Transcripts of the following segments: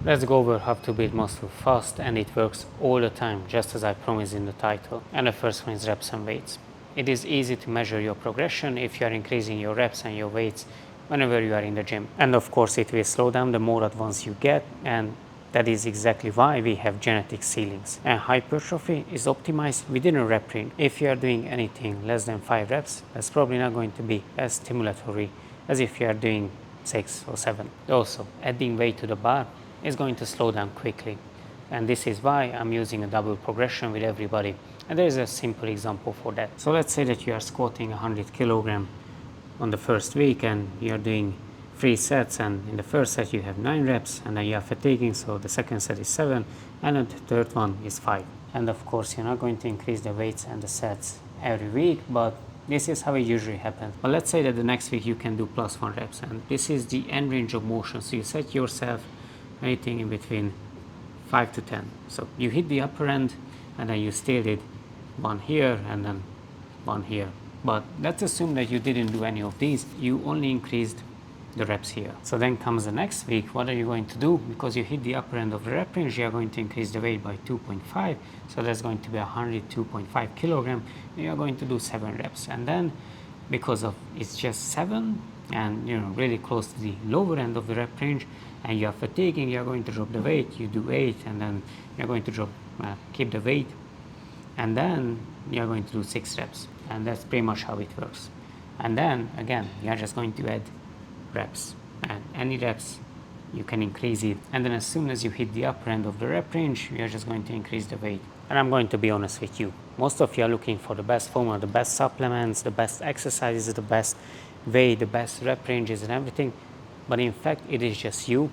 Let's go over how to build muscle fast, and it works all the time, just as I promised in the title. And the first one is reps and weights. It is easy to measure your progression if you are increasing your reps and your weights whenever you are in the gym. And of course it will slow down the more advanced you get, and that is exactly why we have genetic ceilings. And hypertrophy is optimized within a rep range. If you are doing anything less than 5 reps, that's probably not going to be as stimulatory as if you are doing 6 or 7. Also, adding weight to the bar is going to slow down quickly. And this is why I'm using a double progression with everybody. And there is a simple example for that. So let's say that you are squatting 100 kilogram on the first week and you're doing 3 sets, and in the first set you have 9 reps, and then you are fatiguing, so the second set is 7, and then the third one is 5. And of course you're not going to increase the weights and the sets every week, but this is how it usually happens. But let's say that the next week you can do plus 1 reps, and this is the end range of motion. So you set yourself anything in between 5 to 10. So you hit the upper end, and then you still did 1 here and then 1 here. But let's assume that you didn't do any of these. You only increased the reps here. So then comes the next week. What are you going to do? Because you hit the upper end of the rep range, you are going to increase the weight by 2.5. So that's going to be 102.5 kilogram. You are going to do 7 reps. And then because of it's just 7 and really close to the lower end of the rep range, and you are fatiguing, you are going to drop the weight. You do 8, and then you are going to drop keep the weight, and then you are going to do 6 reps. And that's pretty much how it works. And then again you are just going to add reps, and any reps you can increase it, and then as soon as you hit the upper end of the rep range, you are just going to increase the weight. And I'm going to be honest with you, most of you are looking for the best formula, the best supplements, the best exercises, the best weight, the best rep ranges and everything, but in fact it is just you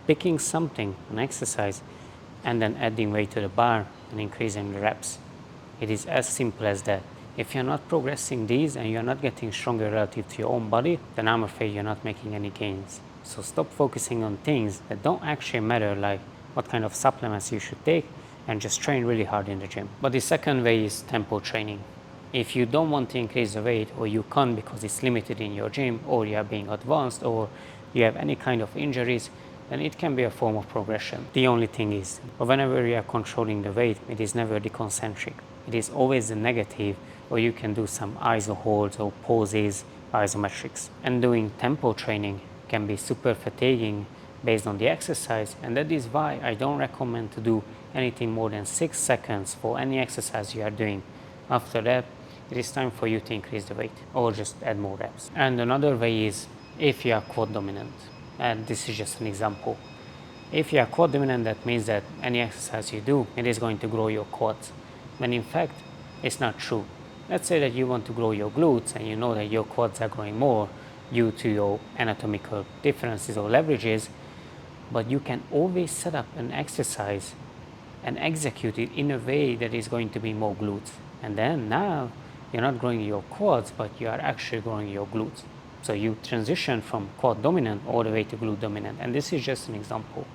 picking something, an exercise, and then adding weight to the bar and increasing the reps. It is as simple as that. If you're not progressing these and you're not getting stronger relative to your own body, then I'm afraid you're not making any gains. So stop focusing on things that don't actually matter, like what kind of supplements you should take, and just train really hard in the gym. But the second way is tempo training. If you don't want to increase the weight, or you can't because it's limited in your gym, or you are being advanced, or you have any kind of injuries, then it can be a form of progression. The only thing is, whenever you are controlling the weight, it is never the concentric. It is always the negative, or you can do some iso holds or poses, isometrics. And doing tempo training can be super fatiguing based on the exercise, and that is why I don't recommend to do anything more than 6 seconds for any exercise you are doing. After that, it is time for you to increase the weight or just add more reps. And another way is if you are quad dominant, and this is just an example. If you are quad dominant, that means that any exercise you do, it is going to grow your quads, when in fact it's not true. Let's say that you want to grow your glutes and you know that your quads are growing more due to your anatomical differences or leverages, but you can always set up an exercise and execute it in a way that is going to be more glutes. And then now you're not growing your quads, but you are actually growing your glutes. So you transition from quad dominant all the way to glute dominant. And this is just an example,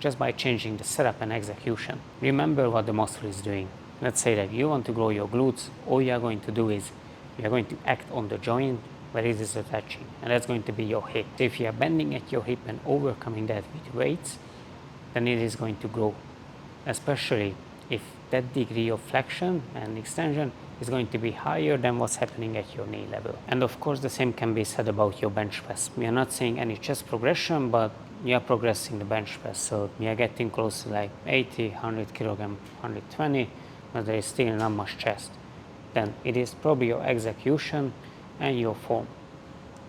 just by changing the setup and execution. Remember what the muscle is doing. Let's say that you want to grow your glutes. All you are going to do is you are going to act on the joint where it is attaching, and that's going to be your hip. So if you are bending at your hip and overcoming that with weights, then it is going to grow, especially if that degree of flexion and extension is going to be higher than what's happening at your knee level. And of course the same can be said about your bench press. We are not saying any chest progression, but you are progressing the bench press. So we are getting close to like 80, 100 kilogram, 120, but there is still not much chest. Then it is probably your execution and your form.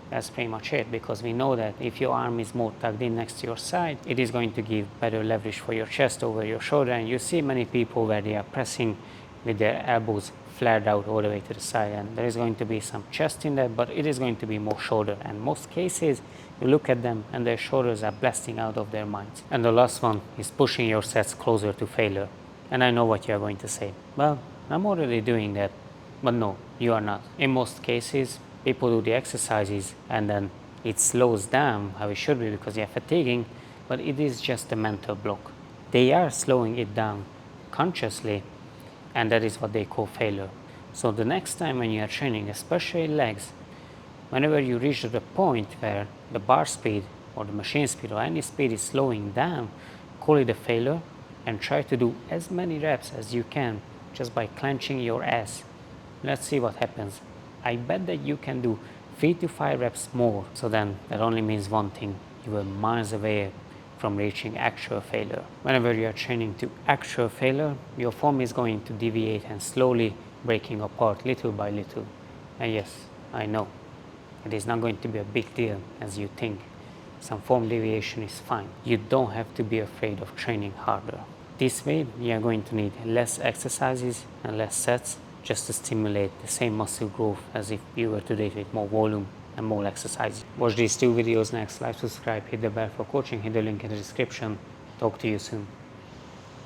That's pretty much it, because we know that if your arm is more tucked in next to your side, it is going to give better leverage for your chest over your shoulder. And you see many people where they are pressing with their elbows flared out all the way to the side, and there is going to be some chest in there, but it is going to be more shoulder. And most cases you look at them and their shoulders are blasting out of their minds. And the last one is pushing your sets closer to failure. And I know what you are going to say. Well, I'm already doing that. But no, you are not. In most cases, people do the exercises and then it slows down how it should be because they are fatiguing, but it is just a mental block. They are slowing it down consciously, and that is what they call failure. So the next time when you are training, especially legs, whenever you reach the point where the bar speed or the machine speed or any speed is slowing down, call it a failure and try to do as many reps as you can just by clenching your ass. Let's see what happens. I bet that you can do 3 to 5 reps more. So then that only means one thing: you are miles away from reaching actual failure. Whenever you are training to actual failure, your form is going to deviate and slowly breaking apart little by little. And yes, I know, it is not going to be a big deal as you think. Some form deviation is fine. You don't have to be afraid of training harder. This way, you are going to need less exercises and less sets just to stimulate the same muscle growth as if you were to do it with more volume and more exercise. Watch these 2 videos next, like, subscribe, hit the bell for coaching, hit the link in the description. Talk to you soon.